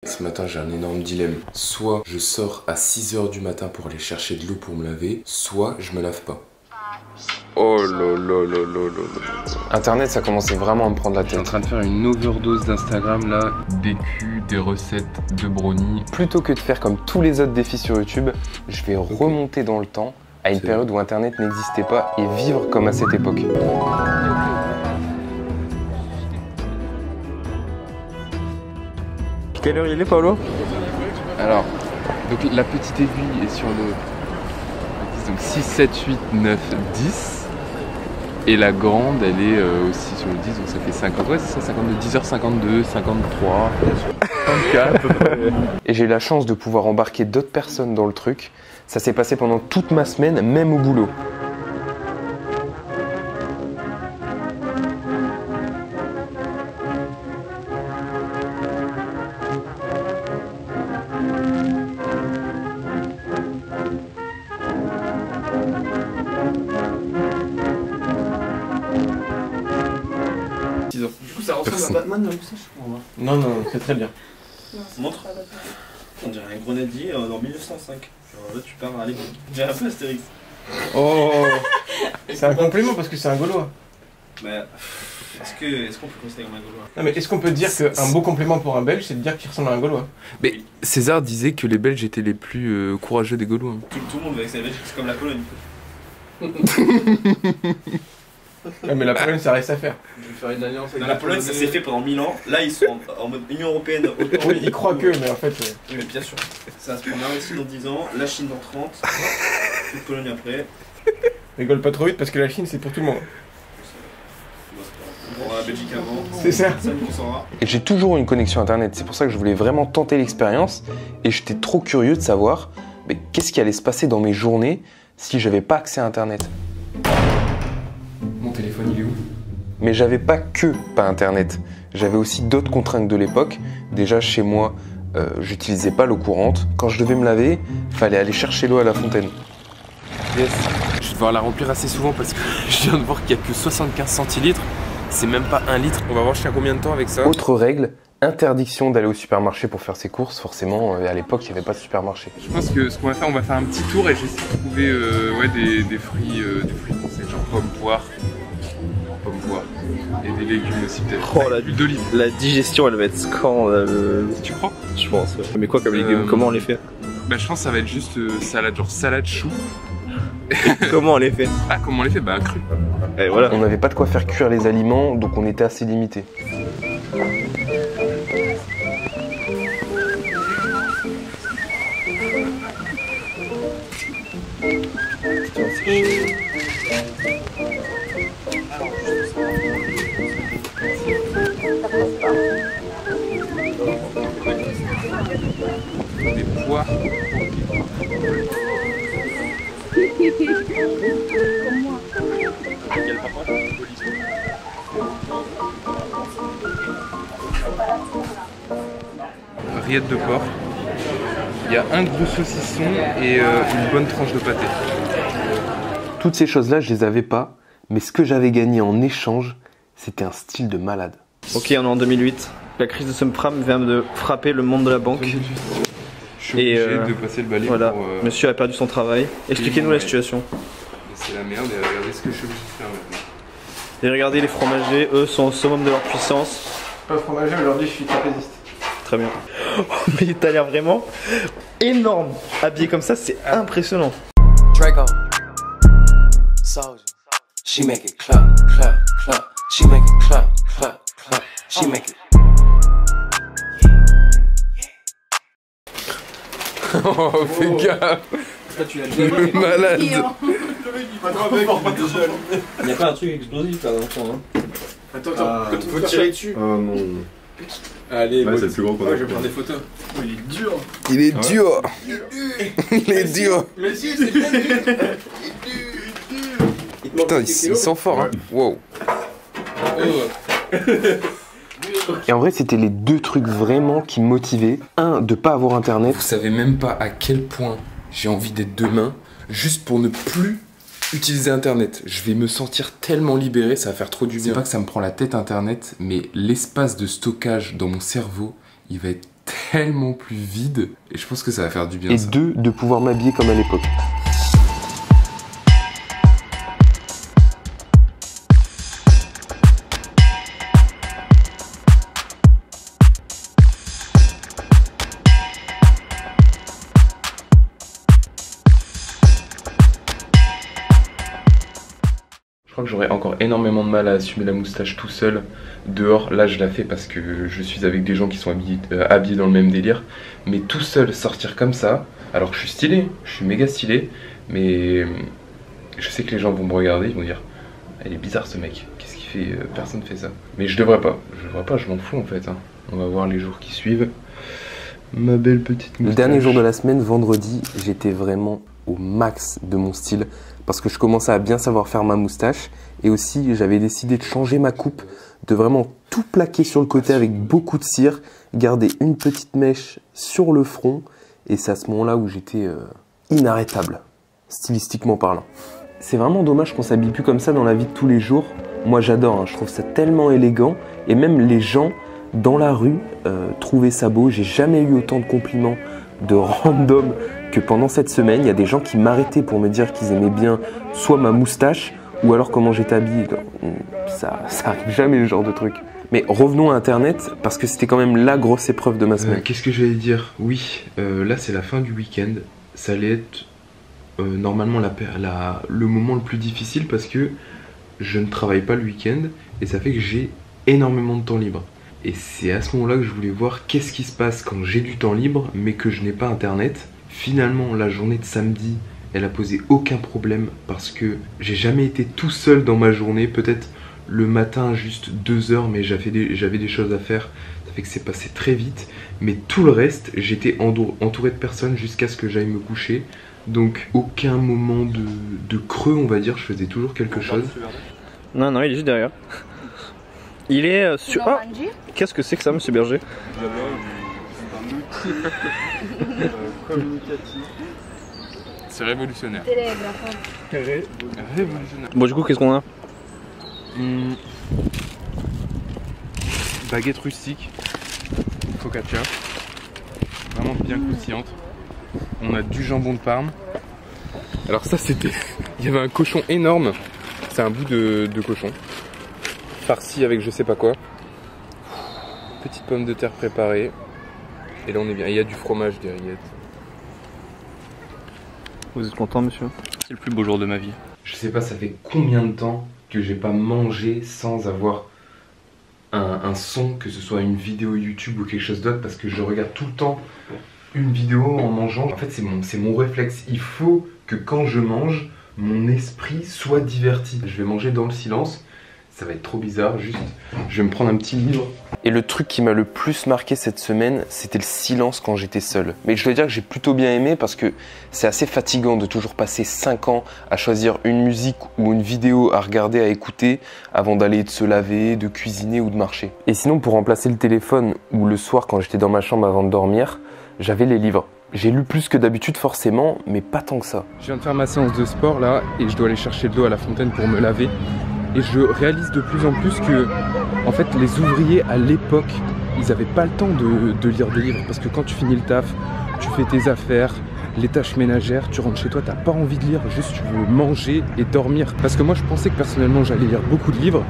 Ce matin j'ai un énorme dilemme. Soit je sors à 6 h du matin pour aller chercher de l'eau pour me laver, soit je me lave pas. Oh là là là là là. Internet ça commençait vraiment à me prendre la tête. Je suis en train de faire une overdose d'Instagram là. Des culs, des recettes de brownies. Plutôt que de faire comme tous les autres défis sur YouTube, je vais remonter dans le temps à une période où Internet n'existait pas et vivre comme à cette époque. Quelle heure il est, Paolo? Alors, donc la petite aiguille est sur le donc 6, 7, 8, 9, 10. Et la grande, elle est aussi sur le 10, donc ça fait 50. Ouais, c'est ça, 52, 10h52, 53, 54. Et j'ai eu la chance de pouvoir embarquer d'autres personnes dans le truc. Ça s'est passé pendant toute ma semaine, même au boulot. Du coup, ça ressemble à Batman dans le moustache? Non, non, c'est très bien. Montre. On dirait un grenadier dans 1905. Genre là, tu pars à l'époque. J'ai un peu Astérix. Oh. C'est un complément parce que c'est un Gaulois. Bah, est-ce qu'on peut considérer comme un Gaulois? Non, mais est-ce qu'on peut dire qu'un beau complément pour un Belge, c'est de dire qu'il ressemble à un Gaulois? Mais César disait que les Belges étaient les plus courageux des Gaulois. Tout le monde veut que c'est Belge, c'est comme la Pologne. Ouais, mais la Pologne, ça reste à faire. Je vais faire une alliance avec la Pologne, ça s'est fait pendant 1000 ans. Là, ils sont en mode Union Européenne. Oui, ils croient que, mais en fait. Oui, mais bien sûr. Ça va se prendre la Russie dans 10 ans, la Chine dans 30, la Pologne après. Rigole pas trop vite parce que la Chine, c'est pour tout le monde. On aura la Belgique avant. C'est ça. Et j'ai toujours une connexion internet, c'est pour ça que je voulais vraiment tenter l'expérience. Et j'étais trop curieux de savoir qu'est-ce qui allait se passer dans mes journées si j'avais pas accès à internet. Mon téléphone il est où? Mais j'avais pas internet, j'avais aussi d'autres contraintes de l'époque. Déjà chez moi, j'utilisais pas l'eau courante. Quand je devais me laver, fallait aller chercher l'eau à la fontaine. Yes. Je vais devoir la remplir assez souvent parce que je viens de voir qu'il n'y a que 75 centilitres. C'est même pas 1 litre. On va voir je tiens combien de temps avec ça. Autre règle, interdiction d'aller au supermarché pour faire ses courses. Forcément, à l'époque, il n'y avait pas de supermarché. Je pense que ce qu'on va faire, on va faire un petit tour et j'essaie de trouver des fruits français, genre pommes, poires. Et des légumes aussi peut-être. Oh, la digestion elle va être scandaleuse. Tu crois? Je pense. Ouais. Mais quoi comme légumes? Comment on les fait? Bah je pense que ça va être juste salade, genre salade chou. Comment on les fait? Ah comment on les fait? Bah cru. Et voilà. On n'avait pas de quoi faire cuire les aliments, donc on était assez limité. Des pois. Rillettes de porc. Il y a un gros saucisson et une bonne tranche de pâté. Toutes ces choses-là, je les avais pas, mais ce que j'avais gagné en échange, c'était un style de malade. Ok, on est en 2008. La crise de subprime vient de frapper le monde de la banque. Je suis obligé de passer le balai voilà. Pour... Monsieur a perdu son travail. Expliquez-nous la situation. C'est la merde et regardez ce que je suis obligé de faire maintenant. Et regardez les fromagers, eux sont au summum de leur puissance. Pas fromager, aujourd'hui je suis trapéziste. Très bien. Mais t'as l'air vraiment énorme. Habillé comme ça, c'est impressionnant. Draco. Soldier. She make it clap, clap, clap. She make it clap, clap, clap. She make it. Oh, fais gaffe! Le malade! Il n'y a pas un truc explosif là dans le fond, hein? Attends, faut tirer dessus. Oh non. Allez, ouais, c'est le plus grand qu'on a. Je vais prendre des photos. Oh, il est dur! Il est dur! Il est dur! Mais si, c'est bien dur! Putain, il sent fort, hein! Wow! Et en vrai, c'était les deux trucs vraiment qui me motivaient. Un, de pas avoir internet. Vous savez même pas à quel point j'ai envie d'être demain, juste pour ne plus utiliser internet. Je vais me sentir tellement libéré, ça va faire trop du bien. C'est pas que ça me prend la tête internet, mais l'espace de stockage dans mon cerveau, il va être tellement plus vide et je pense que ça va faire du bien. Et ça. 2, de pouvoir m'habiller comme à l'époque. Je crois que j'aurais encore énormément de mal à assumer la moustache tout seul dehors. Là je la fais parce que je suis avec des gens qui sont habillés dans le même délire. Mais tout seul sortir comme ça, alors que je suis stylé, je suis méga stylé, mais je sais que les gens vont me regarder, ils vont dire elle est bizarre ce mec, qu'est-ce qu'il fait, personne ne fait ça. Mais je devrais pas, je m'en fous en fait. Hein. On va voir les jours qui suivent. Ma belle petite moustache. Le dernier jour de la semaine, vendredi, j'étais vraiment au max de mon style parce que je commençais à bien savoir faire ma moustache et aussi j'avais décidé de changer ma coupe, de vraiment tout plaquer sur le côté avec beaucoup de cire, garder une petite mèche sur le front et c'est à ce moment-là où j'étais inarrêtable, stylistiquement parlant. C'est vraiment dommage qu'on s'habille plus comme ça dans la vie de tous les jours. Moi j'adore, hein, je trouve ça tellement élégant et même les gens dans la rue trouvaient ça beau. J'ai jamais eu autant de compliments de random que pendant cette semaine. Il y a des gens qui m'arrêtaient pour me dire qu'ils aimaient bien soit ma moustache ou alors comment j'étais habillé. Ça arrive jamais, le genre de truc. Mais revenons à Internet, parce que c'était quand même la grosse épreuve de ma semaine. Qu'est-ce que j'allais dire? Oui, là c'est la fin du week-end. Ça allait être normalement le moment le plus difficile parce que je ne travaille pas le week-end et ça fait que j'ai énormément de temps libre. Et c'est à ce moment-là que je voulais voir qu'est-ce qui se passe quand j'ai du temps libre mais que je n'ai pas Internet. Finalement, la journée de samedi, elle a posé aucun problème parce que j'ai jamais été tout seul dans ma journée. Peut-être le matin, juste 2 heures, mais j'avais des choses à faire. Ça fait que c'est passé très vite. Mais tout le reste, j'étais entouré de personnes jusqu'à ce que j'aille me coucher. Donc aucun moment de creux, on va dire. Je faisais toujours quelque chose. Non, non, il est juste derrière. Il est sur... Ah, qu'est-ce que c'est que ça, monsieur Berger? Communicatif. C'est révolutionnaire. Révolutionnaire. Bon, du coup, qu'est-ce qu'on a? Baguette rustique, focaccia, vraiment bien croustillante. On a du jambon de Parme. Alors ça c'était, il y avait un cochon énorme. C'est un bout de cochon farci avec je sais pas quoi. Petite pomme de terre préparée. Et là on est bien. Il y a du fromage, des rillettes. Vous êtes content, monsieur? C'est le plus beau jour de ma vie. Je sais pas, ça fait combien de temps que j'ai pas mangé sans avoir un son, que ce soit une vidéo YouTube ou quelque chose d'autre, parce que je regarde tout le temps une vidéo en mangeant. En fait, c'est mon réflexe. Il faut que quand je mange, mon esprit soit diverti. Je vais manger dans le silence. Ça va être trop bizarre, juste. Je vais me prendre un petit livre. Et le truc qui m'a le plus marqué cette semaine, c'était le silence quand j'étais seul. Mais je dois dire que j'ai plutôt bien aimé parce que c'est assez fatigant de toujours passer 5 ans à choisir une musique ou une vidéo à regarder, à écouter, avant d'aller se laver, de cuisiner ou de marcher. Et sinon, pour remplacer le téléphone ou le soir quand j'étais dans ma chambre avant de dormir, j'avais les livres. J'ai lu plus que d'habitude forcément, mais pas tant que ça. Je viens de faire ma séance de sport là et je dois aller chercher de l'eau à la fontaine pour me laver. Et je réalise de plus en plus que, en fait, les ouvriers à l'époque, ils n'avaient pas le temps de lire des livres. Parce que quand tu finis le taf, tu fais tes affaires, les tâches ménagères, tu rentres chez toi, t'as pas envie de lire, juste tu veux manger et dormir. Parce que moi, je pensais que personnellement, j'allais lire beaucoup de livres.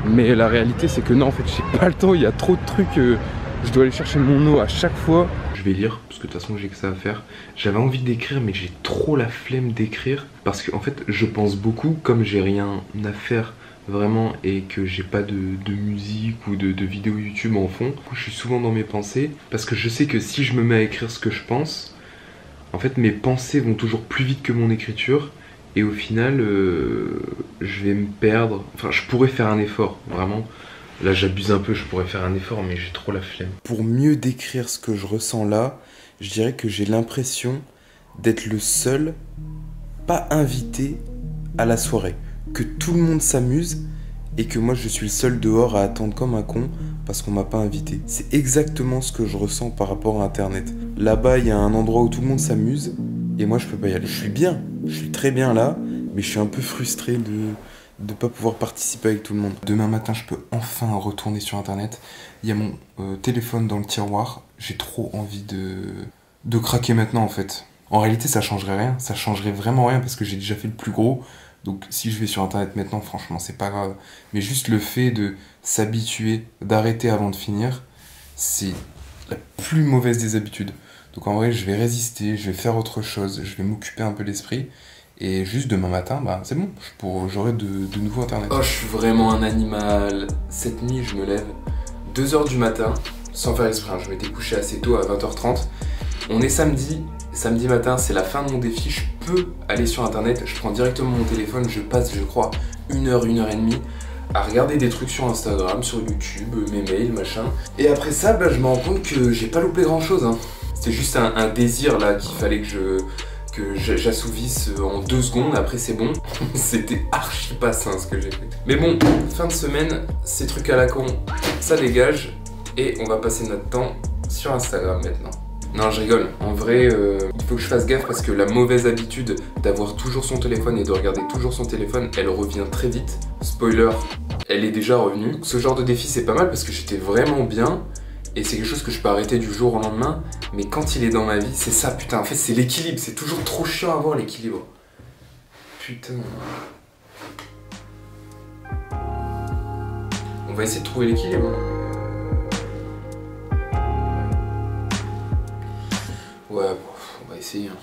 Mais la réalité, c'est que non, en fait, j'ai pas le temps, il y a trop de trucs. Je dois aller chercher mon eau à chaque fois. Je vais lire, parce que de toute façon, j'ai que ça à faire. J'avais envie d'écrire, mais j'ai trop la flemme d'écrire. Parce que, en fait, je pense beaucoup, comme j'ai rien à faire vraiment et que j'ai pas de musique ou de vidéo YouTube en fond, je suis souvent dans mes pensées parce que je sais que si je me mets à écrire ce que je pense, en fait mes pensées vont toujours plus vite que mon écriture et au final je vais me perdre. Enfin, je pourrais faire un effort, vraiment. Là j'abuse un peu, je pourrais faire un effort mais j'ai trop la flemme. Pour mieux décrire ce que je ressens là, je dirais que j'ai l'impression d'être le seul pas invité à la soirée. Que tout le monde s'amuse et que moi je suis le seul dehors à attendre comme un con parce qu'on m'a pas invité. C'est exactement ce que je ressens par rapport à Internet. Là-bas, il y a un endroit où tout le monde s'amuse et moi je peux pas y aller. Je suis bien, je suis très bien là, mais je suis un peu frustré de pas pouvoir participer avec tout le monde. Demain matin, je peux enfin retourner sur internet. Il y a mon téléphone dans le tiroir. J'ai trop envie de craquer maintenant en fait. En réalité, ça changerait rien. Ça changerait vraiment rien parce que j'ai déjà fait le plus gros. Donc si je vais sur internet maintenant, franchement, c'est pas grave. Mais juste le fait de s'habituer, d'arrêter avant de finir, c'est la plus mauvaise des habitudes. Donc en vrai, je vais résister, je vais faire autre chose, je vais m'occuper un peu l'esprit. Et juste demain matin, bah c'est bon, j'aurai de nouveau internet. Oh, je suis vraiment un animal. Cette nuit, je me lève 2h du matin, sans faire exprès. Je m'étais couché assez tôt, à 20h30. On est samedi matin, c'est la fin de mon défi. Je peux aller sur internet, je prends directement mon téléphone, je passe, je crois, 1h, 1h30 à regarder des trucs sur Instagram, sur YouTube, mes mails, machin. Et après ça, bah, je me rends compte que j'ai pas loupé grand chose. Hein. C'était juste un désir là qu'il fallait que j'assouvisse en 2 secondes, après c'est bon. C'était archi pas sain ce que j'ai fait. Mais bon, fin de semaine, ces trucs à la con, ça dégage. Et on va passer notre temps sur Instagram maintenant. Non, je rigole. En vrai, il faut que je fasse gaffe parce que la mauvaise habitude d'avoir toujours son téléphone et de regarder toujours son téléphone, elle revient très vite. Spoiler, elle est déjà revenue. Ce genre de défi, c'est pas mal parce que j'étais vraiment bien. Et c'est quelque chose que je peux arrêter du jour au lendemain. Mais quand il est dans ma vie, c'est ça, putain. En fait, c'est l'équilibre. C'est toujours trop chiant à avoir l'équilibre. Putain. On va essayer de trouver l'équilibre. Ouais, bon, on va essayer. Hein.